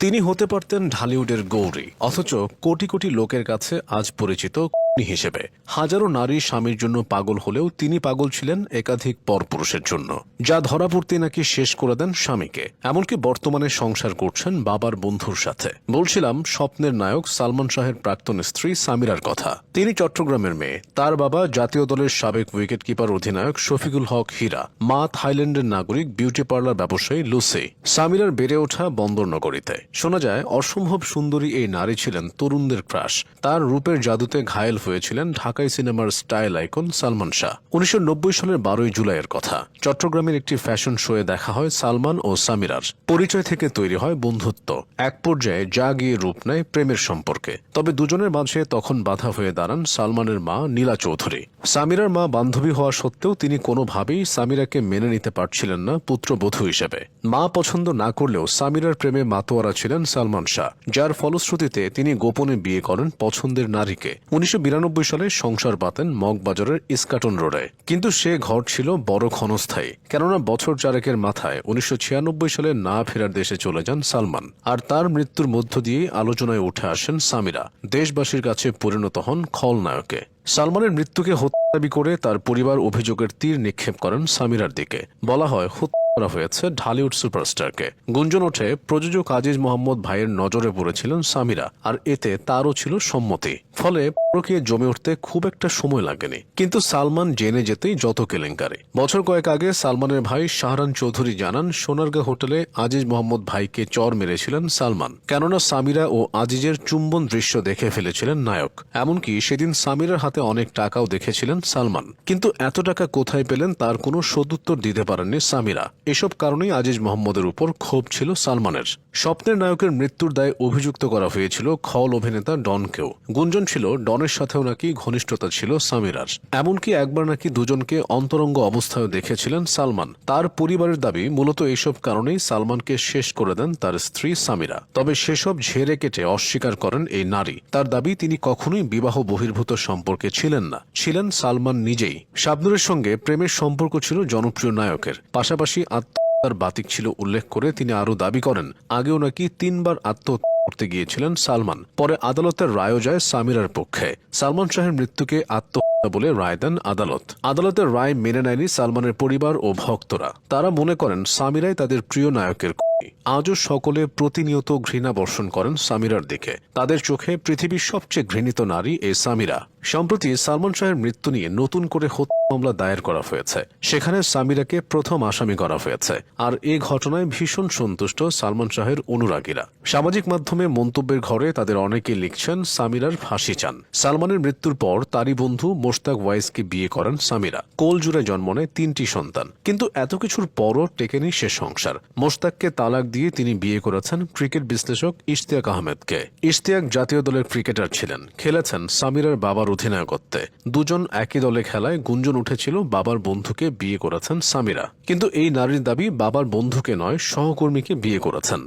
তিনি হতে পারতেন ঢালিউডের গৌরী, অথচ কোটি কোটি লোকের কাছে আজ পরিচিত হিসেবে। হাজারো নারী স্বামীর জন্য পাগল হলেও তিনি পাগল ছিলেন একাধিক পরপুরুষের জন্য, যা ধরা পড়তে নাকি শেষ করে দেন স্বামীকে। এমনকি বর্তমানে সংসার করছেন বাবার বন্ধুর সাথে। বলছিলাম স্বপ্নের নায়ক সালমান শাহের প্রাক্তন স্ত্রী সামিরার কথা। তিনি চট্টগ্রামের মেয়ে। তার বাবা জাতীয় দলের সাবেক উইকেট কিপার অধিনায়ক শফিকুল হক হীরা, মা থাইল্যান্ডের নাগরিক বিউটি পার্লার ব্যবসায়ী লুসি। সামিরার বেড়ে ওঠা বন্দরনগরীতে। শোনা যায় অসম্ভব সুন্দরী এই নারী ছিলেন তরুণদের ক্রাশ। তার রূপের জাদুতে ঘায়েল হয়েছিলেন ঢাকাই সিনেমার স্টাইল আইকন সালমান শাহ। 1990 সালের 12 জুলাইয়ের কথা। চট্টগ্রামের একটি ফ্যাশন শোয়ে দেখা হয় সালমান ও সামিরার। পরিচয় থেকে তৈরি হয় বন্ধুত্ব। এক পর্যায়ে যা গিয়ে রূপ নেয় প্রেমের সম্পর্কে। তবে দুজনের মাঝে তখন বাধা হয়ে দাঁড়ান সালমানের মা নীলা চৌধুরী। সামিরার মা বান্ধবী হওয়া সত্ত্বেও তিনি কোনোভাবেই সামিরাকে মেনে নিতে পারছিলেন না পুত্রবধূ হিসেবে। মা পছন্দ না করলেও সামিরার প্রেমে মাতোয়ারা ছিলেন সালমান শাহ, যার ফলশ্রুতিতে তিনি গোপনে বিয়ে করেন পছন্দের নারীকে। 1992 সালে সংসার পাতেন মগবাজারের ইস্কাটন রোডে। কিন্তু সে ঘর ছিল বড় ক্ষণস্থায়ী, কেননা বছর চারেকের মাথায় 1996 সালে না ফেরার দেশে চলে যান সালমান। আর তার মৃত্যুর মধ্য দিয়েই আলোচনায় উঠে আসেন সামিরা। দেশবাসীর কাছে পরিণত হন খলনায়কে। সালমানের মৃত্যুকে হত্যা দাবি করে তার পরিবার অভিযোগের তীর নিক্ষেপ করেন সামিরার দিকে। বলা হয় করা হয়েছে ঢালিউড সুপারস্টারকে। গুঞ্জন ওঠে প্রযোজক আজিজ মোহাম্মদ ভাইয়ের নজরে পড়েছিলেন সামিরা, আর এতে তারও ছিল সম্মতি। ফলে পরকীয়া জমে উঠতে খুব একটা সময় লাগেনি। কিন্তু সালমান জেনে যেতেই যত কেলেঙ্কারি। বছর কয়েক আগে সালমানের ভাই শাহরান চৌধুরী জানান সোনারগাঁ হোটেলে আজিজ মোহাম্মদ ভাইকে চর মেরেছিলেন সালমান, কেননা সামিরা ও আজিজের চুম্বন দৃশ্য দেখে ফেলেছিলেন নায়ক। এমনকি সেদিন সামিরার হাতে অনেক টাকাও দেখেছিলেন সালমান। কিন্তু এত টাকা কোথায় পেলেন তার কোনো সদুত্তর দিতে পারেননি সামিরা। এসব কারণেই আজিজ মোহাম্মদের উপর ক্ষোভ ছিল সালমানের। স্বপ্নের নায়কের মৃত্যুর দায়ে অভিযুক্ত করা হয়েছিল খল অভিনেতা ডনকেও। গুঞ্জন ছিল ডনের সাথেও নাকি ঘনিষ্ঠতা ছিল সামিরার। এমনকি একবার নাকি দুজনকে অন্তরঙ্গ অবস্থায় দেখেছিলেন সালমান। তার পরিবারের দাবি মূলত এইসব কারণেই সালমানকে শেষ করে দেন তার স্ত্রী সামিরা। তবে সেসব ঝেড়ে কেটে অস্বীকার করেন এই নারী। তার দাবি তিনি কখনোই বিবাহ বহির্ভূত সম্পর্কে ছিলেন না, ছিলেন সালমান নিজেই। শাবনূরের সঙ্গে প্রেমের সম্পর্ক ছিল জনপ্রিয় নায়কের। পাশাপাশি তার বাতিক ছিল উল্লেখ করে তিনি আরও দাবি করেন আগেও নাকি 3 বার আত্মহত্যা করতে গিয়েছিলেন সালমান। পরে আদালতের রায়ও যায় সামিরার পক্ষে। সালমান শাহের মৃত্যুকে আত্মহত্যা বলে রায় দেন আদালত। আদালতের রায় মেনে নেয়নি সালমানের পরিবার ও ভক্তরা। তারা মনে করেন সামিরাই তাদের প্রিয় নায়কের। আজও সকলে প্রতিনিয়ত ঘৃণা বর্ষণ করেন সামিরার দিকে। তাদের চোখে পৃথিবীর সবচেয়ে ঘৃণিত নারী এই সামিরা। সম্প্রতি সালমান শাহের মৃত্যু নিয়ে নতুন করে হত্যা মামলা দায়ের করা হয়েছে। সেখানে সামিরাকে প্রথম আসামি করা হয়েছে। আর এ ঘটনায় ভীষণ সন্তুষ্ট সালমান শাহের অনুরাগীরা। সামাজিক মাধ্যমে মন্তব্যের ঘরে তাদের অনেকেই লিখছেন সামিরার ফাঁসি চান। সালমানের মৃত্যুর পর তারই বন্ধু মোশতাক ওয়াইসকে বিয়ে করেন সামিরা। কোল জুড়ে জন্ম নেয় 3টি সন্তান। কিন্তু এত কিছুর পরও টেকেনি সে সংসার। মোশতাককে তালাক দিয়ে তিনি বিয়ে করেছেন ক্রিকেট বিশ্লেষক ইশতিয়াক আহমেদকে। ইশতিয়াক জাতীয় দলের ক্রিকেটার ছিলেন, খেলেছেন সামিরার বাবার অধিনায়কত্বে। দুজন একই দলে খেলায় গুঞ্জন উঠেছিল বাবার বন্ধুকে বিয়ে করেছেন সামিরা। কিন্তু এই নারীর দাবি বাবার বন্ধুকে নয়, সহকর্মীকে বিয়ে করেছেন।